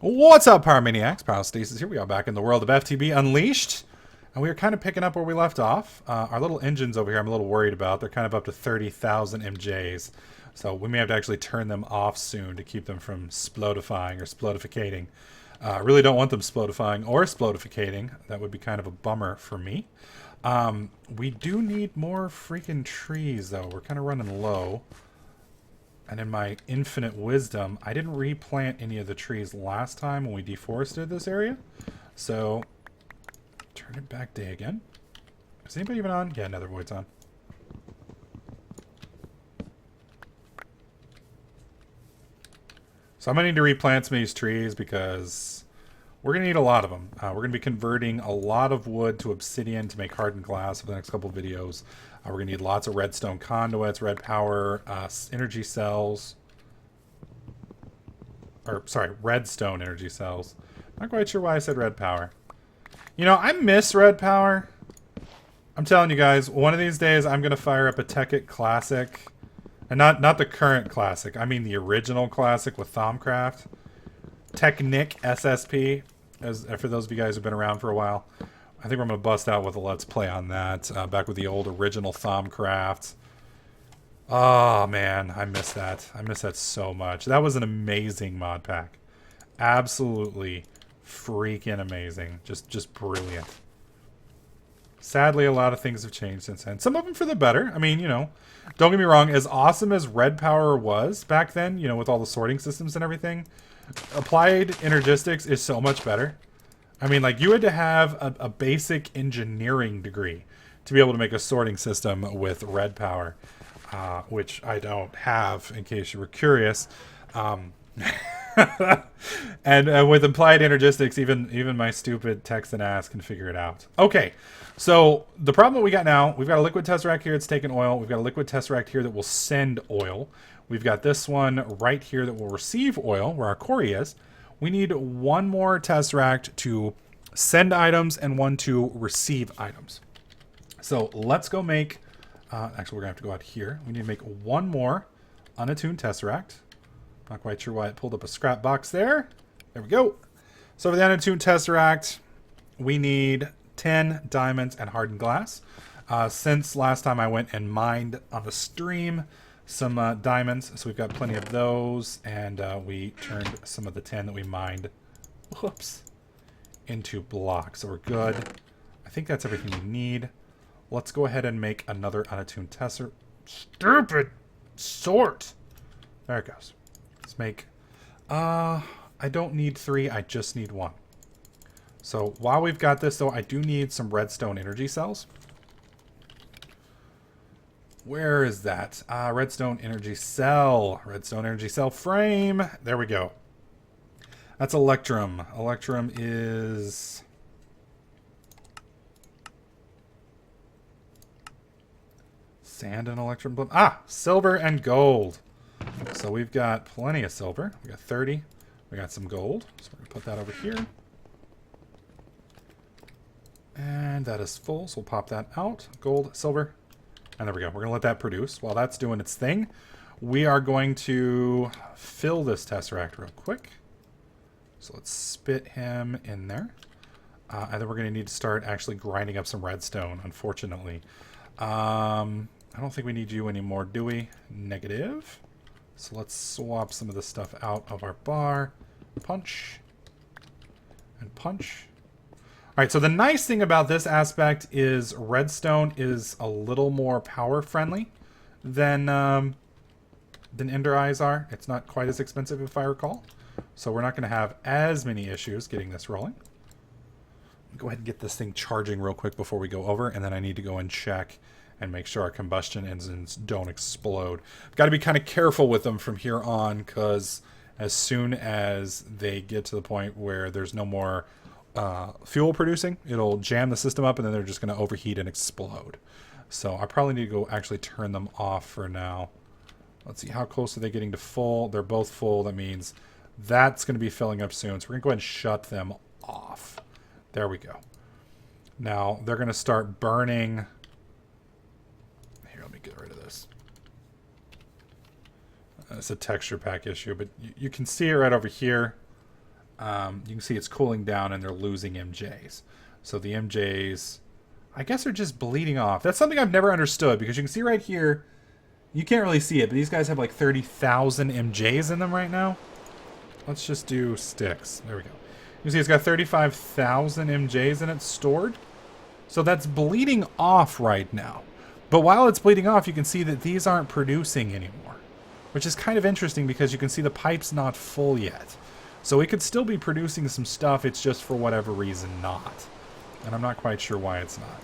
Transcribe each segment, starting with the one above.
What's up, Pyromaniacs? Pyrostasis here. We are back in the world of FTB Unleashed. And we are kind of picking up where we left off. Our little engines over here I'm a little worried about. They're kind of up to 30,000 MJs. So we may have to actually turn them off soon to keep them from splodifying or splodificating. I really don't want them splodifying or splodificating. That would be kind of a bummer for me. We do need more freaking trees, though. We're kind of running low. And in my infinite wisdom, I didn't replant any of the trees last time when we deforested this area. So, turn it back day again. Is anybody even on? Yeah, Nether Void's on. So I'm going to need to replant some of these trees because we're going to need a lot of them. We're going to be converting a lot of wood to obsidian to make hardened glass for the next couple of videos. We're going to need lots of redstone conduits, red power, energy cells. Or, sorry, redstone energy cells. Not quite sure why I said red power. You know, I miss red power. I'm telling you guys, one of these days I'm going to fire up a Tekkit Classic. And not the current Classic. I mean the original Classic with Thaumcraft. Technic SSP. For those of you guys who've been around for a while. I think we're going to bust out with a Let's Play on that. Back with the old original Thaumcraft. Oh, man. I miss that. I miss that so much. That was an amazing mod pack. Absolutely freaking amazing. Just brilliant. Sadly, a lot of things have changed since then. Some of them for the better. I mean, you know, don't get me wrong. As awesome as Red Power was back then, you know, with all the sorting systems and everything, Applied Energistics is so much better. I mean, like, you had to have a basic engineering degree to be able to make a sorting system with red power, which I don't have, in case you were curious. And with applied energistics, even my stupid Texan ass can figure it out. Okay, so the problem that we got now, we've got a liquid tesseract here that's taking oil. We've got a liquid tesseract here that will send oil. We've got this one right here that will receive oil, where our quarry is. We need one more tesseract to send items and one to receive items. So let's go make... actually, we're going to have to go out here. We need to make one more unattuned tesseract. Not quite sure why it pulled up a scrap box there. There we go. So for the unattuned tesseract, we need 10 diamonds and hardened glass. Since last time I went and mined on the stream some diamonds, so we've got plenty of those, and we turned some of the 10 that we mined, whoops, into blocks. So we're good. I think that's everything we need. Let's go ahead and make another unattuned tesseract. Stupid sort. There it goes. Let's make... I don't need 3, I just need 1. So while we've got this, though, I do need some redstone energy cells. Where is that? Redstone energy cell. Redstone energy cell frame. There we go. That's electrum. Electrum is... sand and electrum. Silver and gold. So we've got plenty of silver. We got 30. We got some gold. So we're going to put that over here. And that is full, so we'll pop that out. Gold, silver. And there we go. We're going to let that produce. While that's doing its thing, we are going to fill this tesseract real quick. So let's spit him in there. And then we're going to need to start actually grinding up some redstone, unfortunately. I don't think we need you anymore, do we? Negative. So let's swap some of the stuff out of our bar. Punch. And punch. Alright, so the nice thing about this aspect is redstone is a little more power friendly than ender eyes are. It's not quite as expensive if I recall. So we're not going to have as many issues getting this rolling. Go ahead and get this thing charging real quick before we go over, and then I need to go and check and make sure our combustion engines don't explode. I've got to be kind of careful with them from here on, because as soon as they get to the point where there's no more fuel producing, it'll jam the system up, and then they're just going to overheat and explode. So I probably need to go actually turn them off for now. Let's see, how close are they getting to full? They're both full. That means that's going to be filling up soon. So we're going to go ahead and shut them off. There we go. Now they're going to start burning... Let me get rid of this. It's a texture pack issue, but you can see it right over here. you can see it's cooling down and they're losing MJs. So the MJs, I guess, are just bleeding off. That's something I've never understood, because you can see right here, you can't really see it, but these guys have like 30,000 MJs in them right now. Let's just do sticks. There we go. You can see it's got 35,000 MJs in it stored. So that's bleeding off right now. But while it's bleeding off, you can see that these aren't producing anymore, which is kind of interesting because you can see the pipe's not full yet. So it could still be producing some stuff, it's just for whatever reason not. And I'm not quite sure why it's not.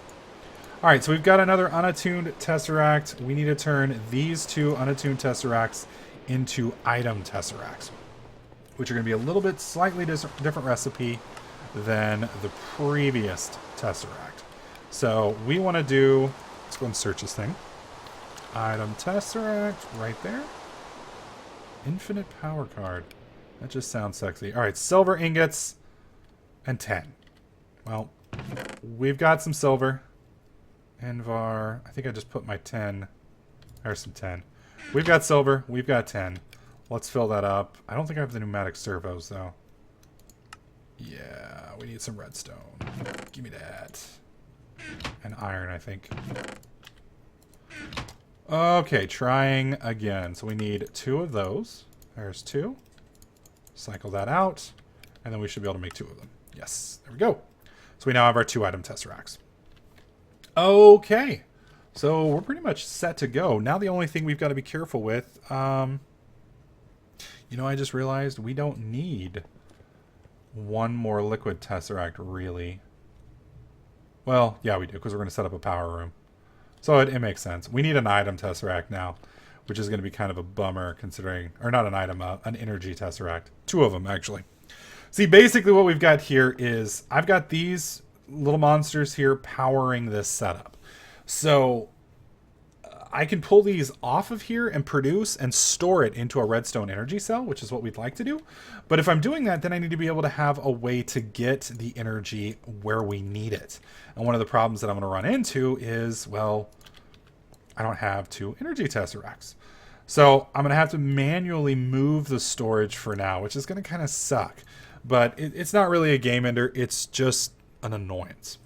Alright, so we've got another unattuned tesseract. We need to turn these two unattuned tesseracts into item tesseracts, which are going to be a little bit slightly different recipe than the previous tesseract. So we want to do, let's go and search this thing. Item tesseract, right there. Infinite power card. That just sounds sexy. All right, silver ingots and 10. Well, we've got some silver. Envar, I think I just put my 10. There's some 10. We've got silver, we've got 10. Let's fill that up. I don't think I have the pneumatic servos, though. Yeah, we need some redstone. Give me that. And iron, I think. Okay, trying again. So we need 2 of those. There's 2. Cycle that out. And then we should be able to make 2 of them. Yes, there we go. So we now have our 2 item tesseracts. Okay. So we're pretty much set to go. Now the only thing we've got to be careful with... you know, I just realized we don't need 1 more liquid tesseract, really. Well, yeah, we do, because we're going to set up a power room. So it makes sense. We need an item tesseract now, which is going to be kind of a bummer considering... Or not an item, an energy tesseract. 2 of them, actually. See, basically what we've got here is... I've got these little monsters here powering this setup. So... I can pull these off of here and produce and store it into a redstone energy cell, which is what we'd like to do. But if I'm doing that, then I need to be able to have a way to get the energy where we need it. And one of the problems that I'm going to run into is, well, I don't have 2 energy tesseracts. So I'm going to have to manually move the storage for now, which is going to kind of suck. But it's not really a game ender. It's just an annoyance.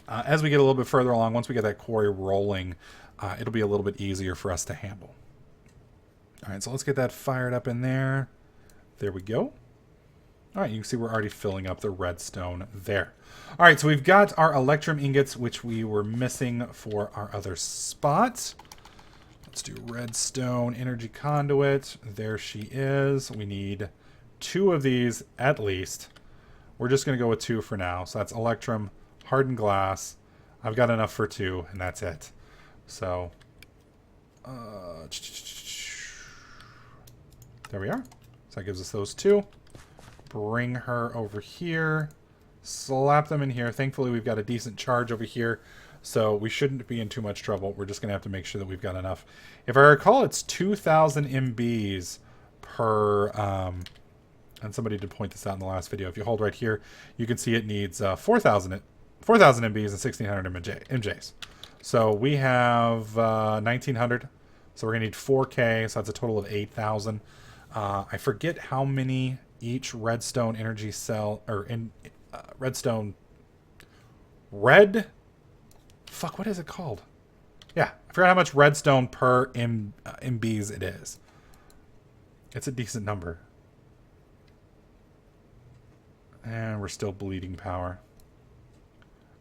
As we get a little bit further along, once we get that quarry rolling, it'll be a little bit easier for us to handle. All right, so let's get that fired up in there. There we go. All right, you can see we're already filling up the redstone there. All right, so we've got our electrum ingots, which we were missing for our other spot. Let's do redstone energy conduit. There she is. We need 2 of these at least. We're just going to go with 2 for now. So that's electrum, hardened glass. I've got enough for 2, and that's it. So, there we are. So that gives us those 2. Bring her over here. Slap them in here. Thankfully, we've got a decent charge over here. So we shouldn't be in too much trouble. We're just going to have to make sure that we've got enough. If I recall, it's 2,000 MBs per... and somebody did point this out in the last video. If you hold right here, you can see it needs 4,000 MBs and 1,600 MJs. So we have 1,900. So we're going to need 4K. So that's a total of 8,000. I forget how many each redstone energy cell, or in redstone red. Fuck, what is it called? Yeah, I forgot how much redstone per MBs it is. It's a decent number. And we're still bleeding power.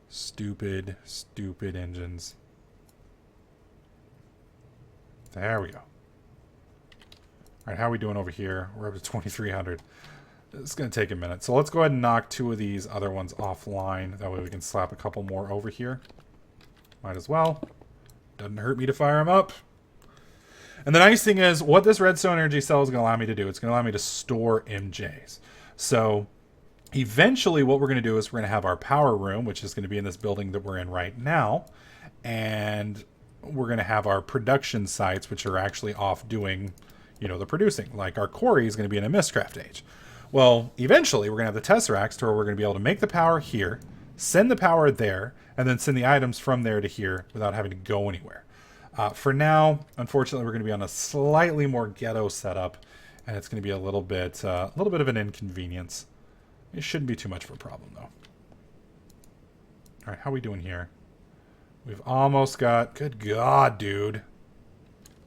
Stupid, stupid engines. There we go. Alright, how are we doing over here? We're up to 2,300. It's going to take a minute. So let's go ahead and knock 2 of these other ones offline. That way we can slap a couple more over here. Might as well. Doesn't hurt me to fire them up. And the nice thing is, what this redstone energy cell is going to allow me to do, it's going to allow me to store MJs. So... eventually, what we're going to do is we're going to have our power room, which is going to be in this building that we're in right now. And we're going to have our production sites, which are actually off doing, you know, the producing. Like our quarry is going to be in a Mistcraft age. Well, eventually, we're going to have the tesseracts to where we're going to be able to make the power here, send the power there, and then send the items from there to here without having to go anywhere. For now, unfortunately, we're going to be on a slightly more ghetto setup, and it's going to be a little bit of an inconvenience. It shouldn't be too much of a problem, though. All right, how are we doing here? We've almost got... Good God, dude.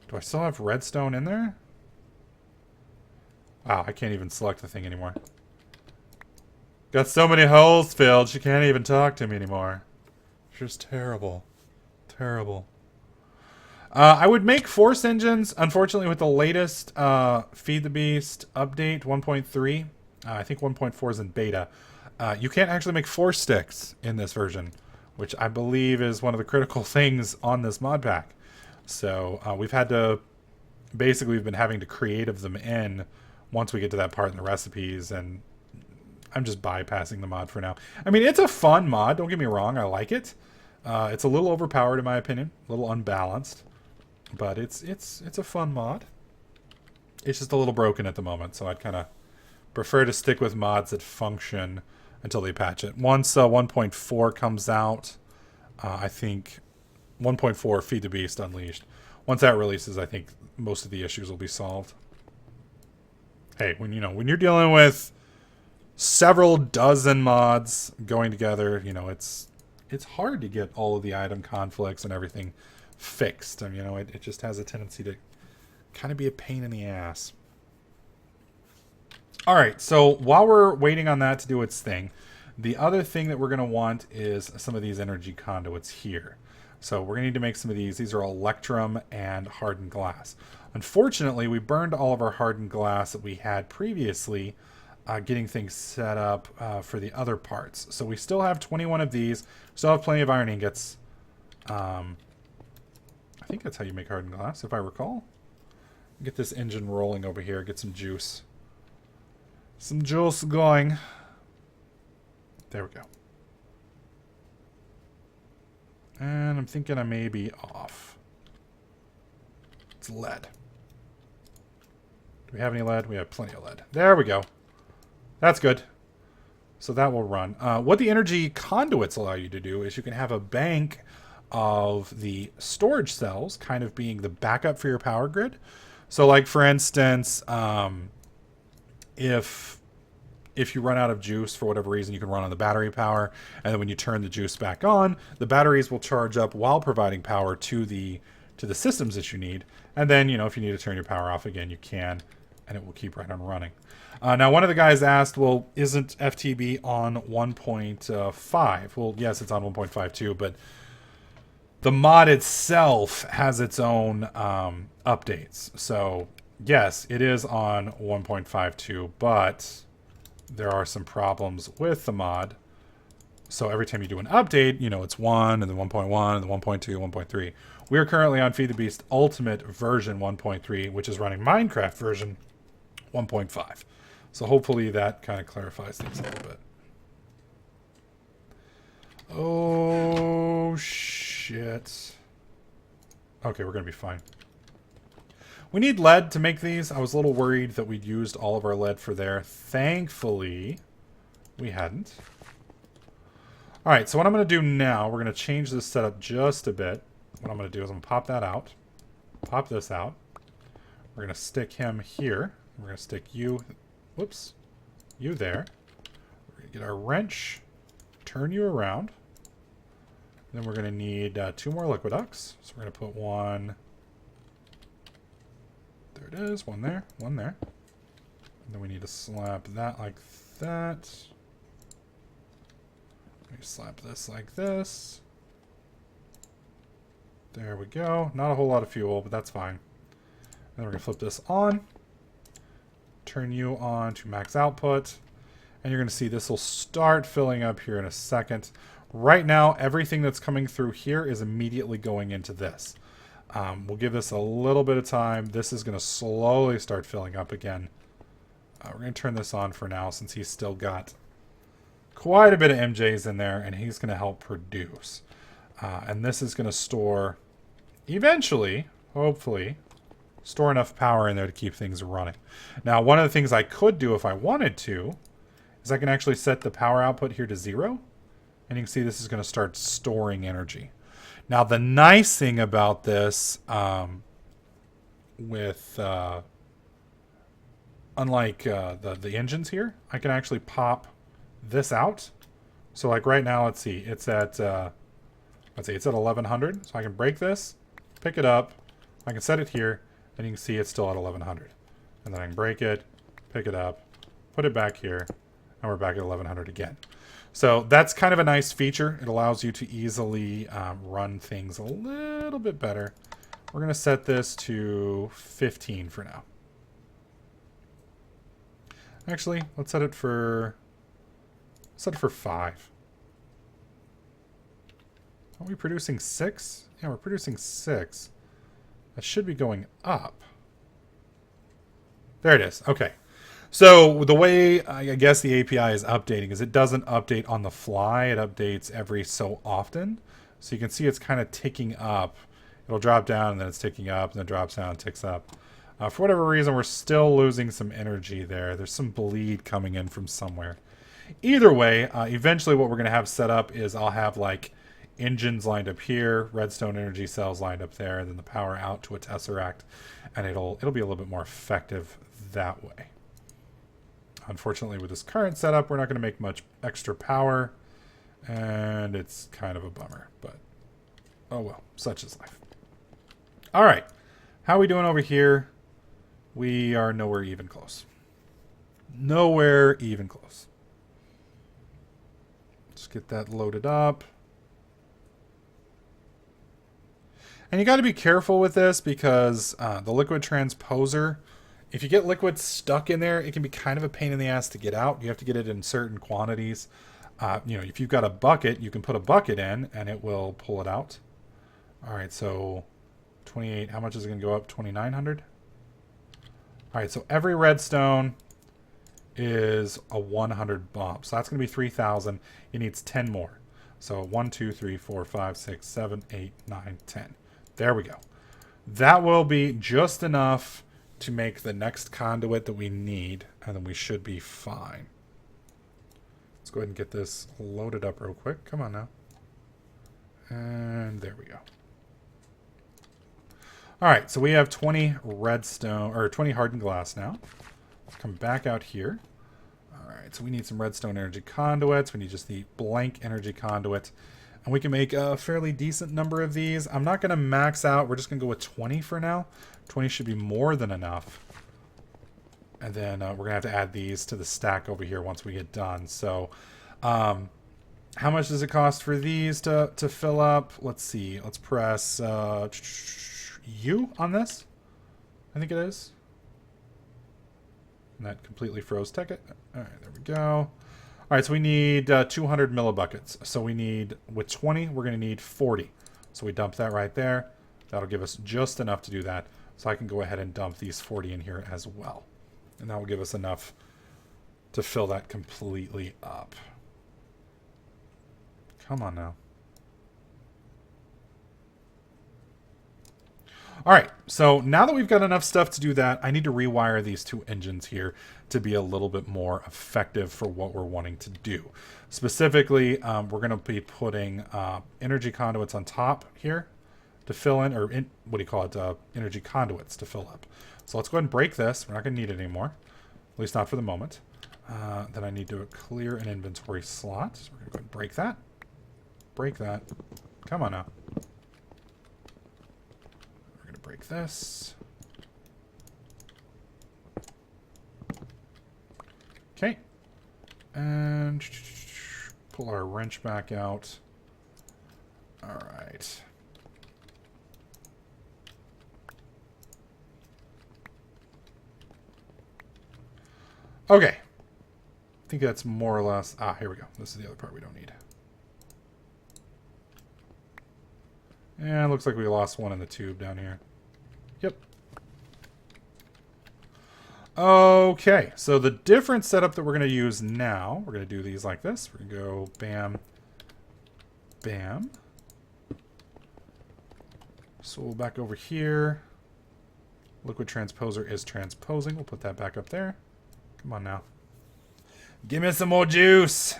Do I still have redstone in there? Wow, I can't even select the thing anymore. Got so many holes filled, she can't even talk to me anymore. It's just terrible. Terrible. I would make force engines, unfortunately, with the latest Feed the Beast update 1.3. I think 1.4 is in beta. You can't actually make force sticks in this version, which I believe is one of the critical things on this mod pack. So we've had to... Basically, we've been having to creative them in once we get to that part in the recipes, and I'm just bypassing the mod for now. I mean, it's a fun mod, don't get me wrong, I like it. It's a little overpowered in my opinion, a little unbalanced, but it's a fun mod. It's just a little broken at the moment, so I'd kind of prefer to stick with mods that function until they patch it. Once 1.4 comes out, I think 1.4 Feed the Beast Unleashed. Once that releases, I think most of the issues will be solved. Hey, when you're dealing with several dozen mods going together, it's hard to get all of the item conflicts and everything fixed. I mean, it just has a tendency to kind of be a pain in the ass. All right, so while we're waiting on that to do its thing, the other thing that we're going to want is some of these energy conduits here. So we're going to need to make some of these. These are electrum and hardened glass. Unfortunately, we burned all of our hardened glass that we had previously getting things set up for the other parts. So we still have 21 of these. Still have plenty of iron ingots. I think that's how you make hardened glass, if I recall. Get this engine rolling over here. Get some juice. Some juice going. There we go. And I'm thinking I may be off. It's lead. Do we have any lead? We have plenty of lead. There we go. That's good. So that will run. What the energy conduits allow you to do is you can have a bank of the storage cells kind of being the backup for your power grid. So like, for instance, if you run out of juice for whatever reason, you can run on the battery power. And then when you turn the juice back on, the batteries will charge up while providing power to the systems that you need. And then, if you need to turn your power off again, you can, and it will keep right on running. Now, one of the guys asked, well, isn't FTB on 1.5? Well, yes, it's on 1.52, but the mod itself has its own updates. So, yes, it is on 1.52, but there are some problems with the mod. So every time you do an update, it's 1, and then 1.1, and then 1.2, 1.3. We are currently on Feed the Beast Ultimate version 1.3, which is running Minecraft version 1.5. So hopefully that kind of clarifies things a little bit. Oh, shit. Okay, we're going to be fine. We need lead to make these. I was a little worried that we'd used all of our lead for there. Thankfully, we hadn't. All right, so what I'm going to do now, we're going to change this setup just a bit. What I'm going to do is I'm going to pop that out. Pop this out. We're going to stick him here. We're going to stick you... Whoops. You there. We're going to get our wrench. Turn you around. Then we're going to need 2 more liquid ducts. So we're going to put one... There it is. One there. One there. And then we need to slap that like that. Let me slap this like this. There we go. Not a whole lot of fuel, but that's fine. And then we're going to flip this on. Turn you on to max output. And you're going to see this will start filling up here in a second. Right now, everything that's coming through here is immediately going into this. We'll give this a little bit of time. This is going to slowly start filling up again. We're going to turn this on for now since he's still got quite a bit of MJs in there, and he's going to help produce. And this is going to store, eventually, hopefully, store enough power in there to keep things running. Now, one of the things I could do if I wanted to is I can actually set the power output here to 0. And you can see this is going to start storing energy. Now, the nice thing about this, unlike the engines here, I can actually pop this out. So like right now, let's see, it's at, it's at 1100. So I can break this, pick it up, I can set it here, and you can see it's still at 1100. And then I can break it, pick it up, put it back here, and we're back at 1100 again. So that's kind of a nice feature. It allows you to easily run things a little bit better. We're going to set this to 15 for now. Actually, let's set it for 5. Are we producing 6? Yeah, we're producing 6. That should be going up. There it is. Okay. So the way I guess the API is updating is it doesn't update on the fly. It updates every so often. So you can see it's kind of ticking up. It'll drop down and then it's ticking up and then drops down and ticks up. For whatever reason, we're still losing some energy there. There's some bleed coming in from somewhere. Either way, eventually what we're going to have set up is I'll have like engines lined up here, redstone energy cells lined up there, and then the power out to a tesseract, and it'll be a little bit more effective that way. Unfortunately, with this current setup, we're not going to make much extra power, and it's kind of a bummer, but oh well, such is life. All right, how are we doing over here? We are nowhere even close. Nowhere even close. Let's get that loaded up. And you got to be careful with this because the liquid transposer, if you get liquid stuck in there, it can be kind of a pain in the ass to get out. You have to get it in certain quantities. If you've got a bucket, you can put a bucket in and it will pull it out. All right, so 28, how much is it going to go up? 2,900? All right, so every redstone is a 100 bump. So that's going to be 3,000. It needs 10 more. So 1, 2, 3, 4, 5, 6, 7, 8, 9, 10. There we go. That will be just enough to make the next conduit that we need, and then we should be fine. Let's go ahead and get this loaded up real quick. Come on now. And there we go. All right, so we have 20 redstone, or 20 hardened glass now. Let's come back out here. All right, so we need some redstone energy conduits. We need just the blank energy conduit. And we can make a fairly decent number of these. I'm not going to max out. We're just going to go with 20 for now. 20 should be more than enough. And then we're going to have to add these to the stack over here once we get done. So how much does it cost for these to fill up? Let's see. Let's press U on this. I think it is. And that completely froze ticket. All right, there we go. All right, so we need 200 millibuckets. So we need, with 20, we're going to need 40. So we dump that right there. That'll give us just enough to do that. So I can go ahead and dump these 40 in here as well. And that will give us enough to fill that completely up. Come on now. All right, so now that we've got enough stuff to do that, I need to rewire these two engines here to be a little bit more effective for what we're wanting to do. Specifically, we're going to be putting energy conduits on top here to fill in, or what do you call it, energy conduits to fill up. So let's go ahead and break this. We're not going to need it anymore, at least not for the moment. Then I need to clear an inventory slot. So we're going to go ahead and break that. Break that. Come on now. Break this. Okay. And pull our wrench back out. All right. Okay. I think that's more or less... Ah, here we go. This is the other part we don't need. And it looks like we lost one in the tube down here. Yep. Okay, so the different setup that we're going to use now, we're going to do these like this. We're going to go bam, bam. So we'll back over here. Liquid transposer is transposing. We'll put that back up there. Come on now. Give me some more juice.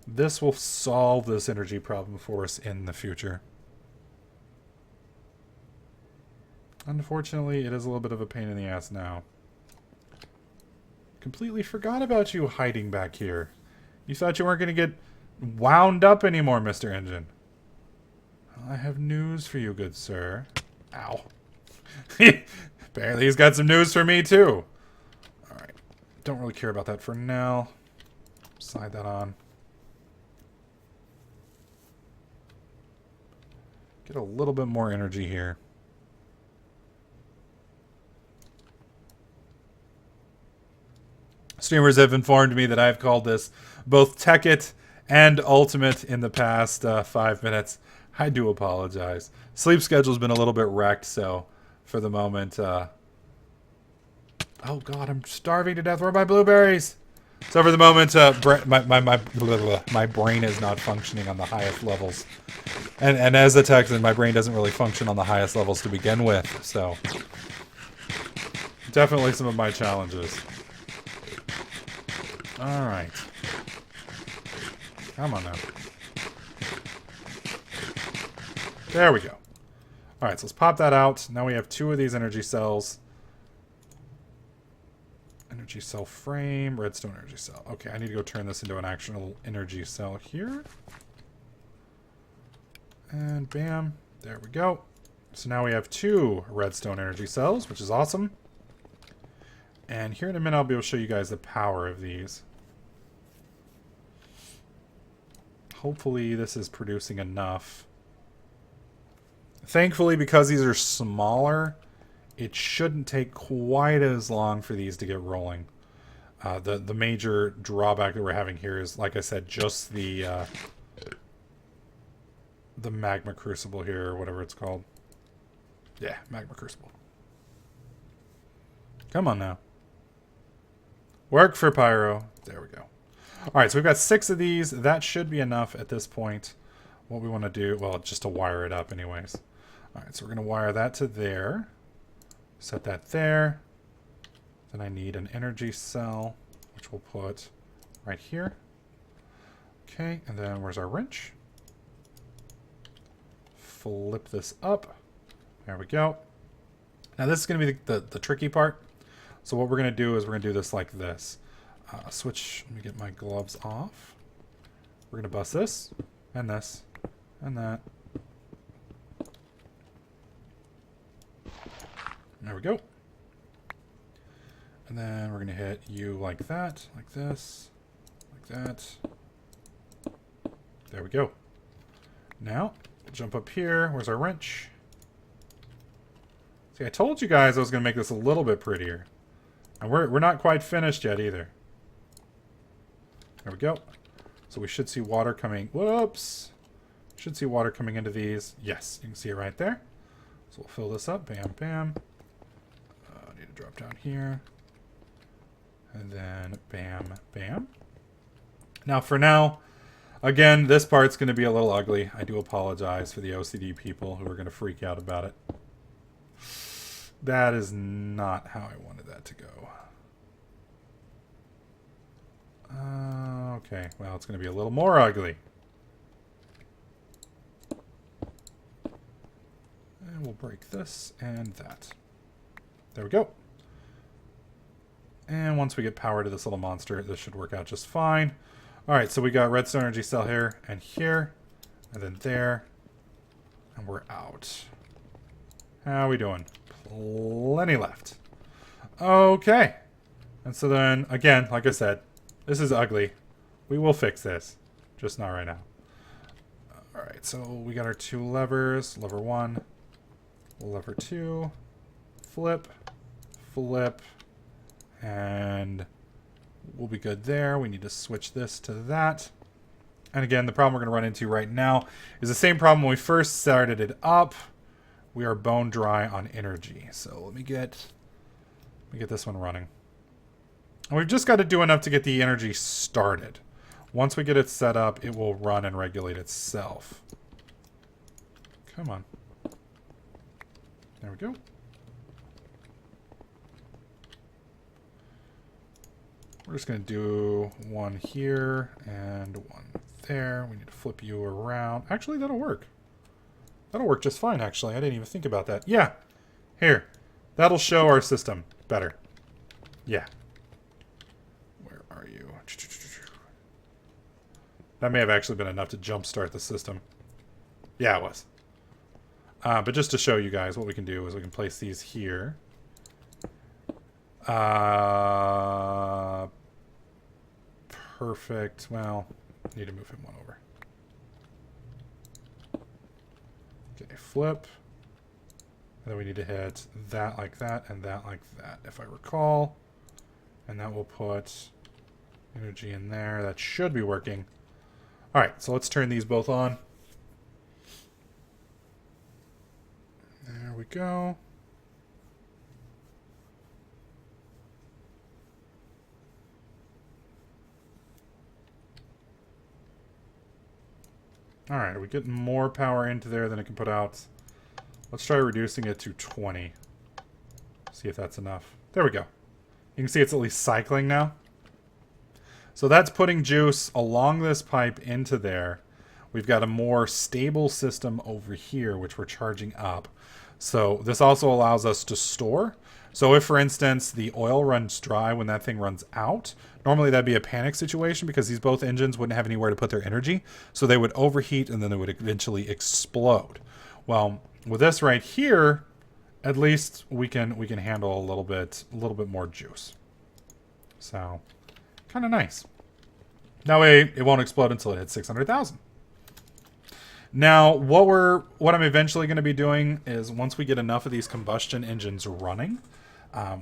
This will solve this energy problem for us in the future. Unfortunately, it is a little bit of a pain in the ass now. Completely forgot about you hiding back here. You thought you weren't going to get wound up anymore, Mr. Engine. I have news for you, good sir. Ow. Apparently he's got some news for me, too. Alright. Don't really care about that for now. Slide that on. Get a little bit more energy here. Streamers have informed me that I've called this both Tekkit and Ultimate in the past 5 minutes. I do apologize. Sleep schedule's been a little bit wrecked, so for the moment... oh god, I'm starving to death. Where are my blueberries? So for the moment, my brain is not functioning on the highest levels. And as a Texan, my brain doesn't really function on the highest levels to begin with, so... Definitely some of my challenges. Alright. Come on now. There we go. Alright, so let's pop that out. Now we have 2 of these energy cells. Energy cell frame, redstone energy cell. Okay, I need to go turn this into an actual energy cell here. And bam. There we go. So now we have 2 redstone energy cells, which is awesome. And here in a minute I'll be able to show you guys the power of these. Hopefully this is producing enough. Thankfully, because these are smaller, it shouldn't take quite as long for these to get rolling. The major drawback that we're having here is, like I said, just the magma crucible here, or whatever it's called. Yeah, magma crucible. Come on now. Work for Pyro. There we go. Alright, so we've got 6 of these. That should be enough at this point. What we want to do, well, just to wire it up anyways. Alright, so we're going to wire that to there. Set that there. Then I need an energy cell, which we'll put right here. Okay, and then where's our wrench? Flip this up. There we go. Now this is going to be the tricky part. So what we're going to do is we're going to do this like this. Switch, let me get my gloves off. We're going to bust this, and that. There we go. And then we're going to hit you like that, like this, like that. There we go. Now, jump up here. Where's our wrench? See, I told you guys I was going to make this a little bit prettier. And we're not quite finished yet either. There we go. So we should see water coming. Whoops. Should see water coming into these. Yes, you can see it right there. So we'll fill this up. Bam, bam. I need to drop down here. And then bam, bam. Now for now, again, this part's going to be a little ugly. I do apologize for the OCD people who are going to freak out about it. That is not how I wanted that to go. Okay, well, it's going to be a little more ugly. And we'll break this and that. There we go. And once we get power to this little monster, this should work out just fine. Alright, so we got redstone energy cell here, and then there. And we're out. How are we doing? Plenty left. Okay. And so then, again, like I said, this is ugly. We will fix this. Just not right now. Alright, so we got our 2 levers. Lever 1. Lever 2. Flip. Flip. And we'll be good there. We need to switch this to that. And again, the problem we're going to run into right now is the same problem when we first started it up. We are bone dry on energy. So let me get this one running. And we've just got to do enough to get the energy started. Once we get it set up, it will run and regulate itself. Come on. There we go. We're just going to do one here and one there. We need to flip you around. Actually, that'll work. That'll work just fine, actually. I didn't even think about that. Yeah. Here. That'll show our system better. Yeah. are you? That may have actually been enough to jumpstart the system. Yeah, it was. But just to show you guys what we can do is we can place these here. Perfect. Well, need to move him one over. Okay, flip. And then we need to hit that like that and that like that, if I recall. And that will put energy in there. That should be working. All right, so let's turn these both on. There we go. All right, are we getting more power into there than it can put out? Let's try reducing it to 20. See if that's enough. There we go. You can see it's at least cycling now. So that's putting juice along this pipe into there. We've got a more stable system over here, which we're charging up. So this also allows us to store. So if, for instance, the oil runs dry when that thing runs out, normally that'd be a panic situation because these both engines wouldn't have anywhere to put their energy. So they would overheat and then they would eventually explode. Well, with this right here, at least we can handle a little bit more juice. So kind of nice. That way it won't explode until it hits 600,000. Now, what I'm eventually going to be doing is once we get enough of these combustion engines running,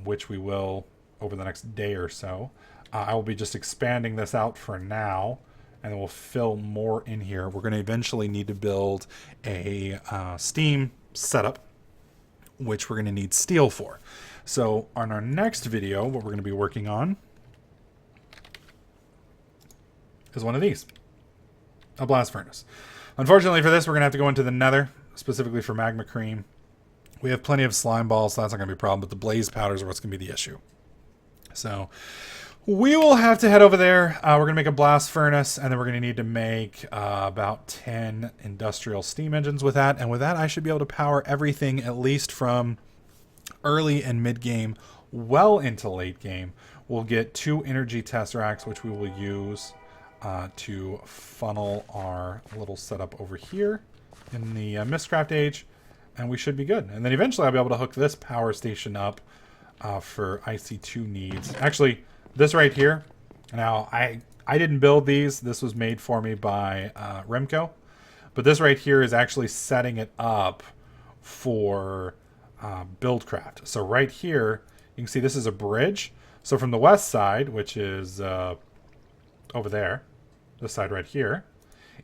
which we will over the next day or so, I will be just expanding this out for now, and then we'll fill more in here. We're going to eventually need to build a steam setup, which we're going to need steel for. So on our next video, what we're going to be working on is one of these, a blast furnace. Unfortunately for this, we're going to have to go into the nether, specifically for magma cream. We have plenty of slime balls, so that's not going to be a problem, but the blaze powders are what's going to be the issue. So we will have to head over there. We're going to make a blast furnace, and then we're going to need to make about 10 industrial steam engines with that. And with that, I should be able to power everything, at least from early and mid-game, well into late game. We'll get 2 energy tesseracts, which we will use to funnel our little setup over here in the Mistcraft age, and we should be good. And then eventually I'll be able to hook this power station up for IC2 needs. Actually, this right here, now I didn't build these. This was made for me by Remco, but this right here is actually setting it up for Buildcraft. So right here, you can see this is a bridge. So from the west side, which is over there, this side right here,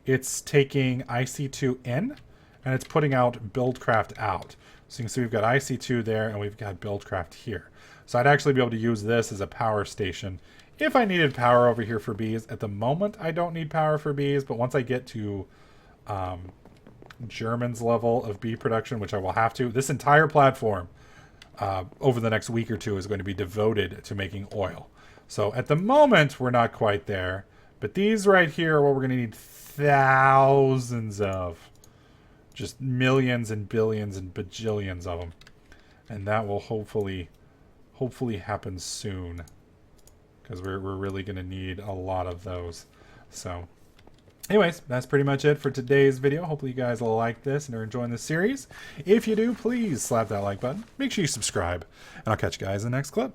it's taking IC2 in and it's putting out Buildcraft out. So you can see we've got IC2 there and we've got Buildcraft here. So I'd actually be able to use this as a power station if I needed power over here for bees. At the moment, I don't need power for bees, but once I get to German's level of bee production, which I will have to, this entire platform over the next week or two is going to be devoted to making oil. So at the moment, we're not quite there. But these right here are what we're going to need thousands of. Just millions and billions and bajillions of them. And that will hopefully happen soon. Because we're really going to need a lot of those. So anyways, that's pretty much it for today's video. Hopefully you guys will like this and are enjoying this series. If you do, please slap that like button. Make sure you subscribe. And I'll catch you guys in the next clip.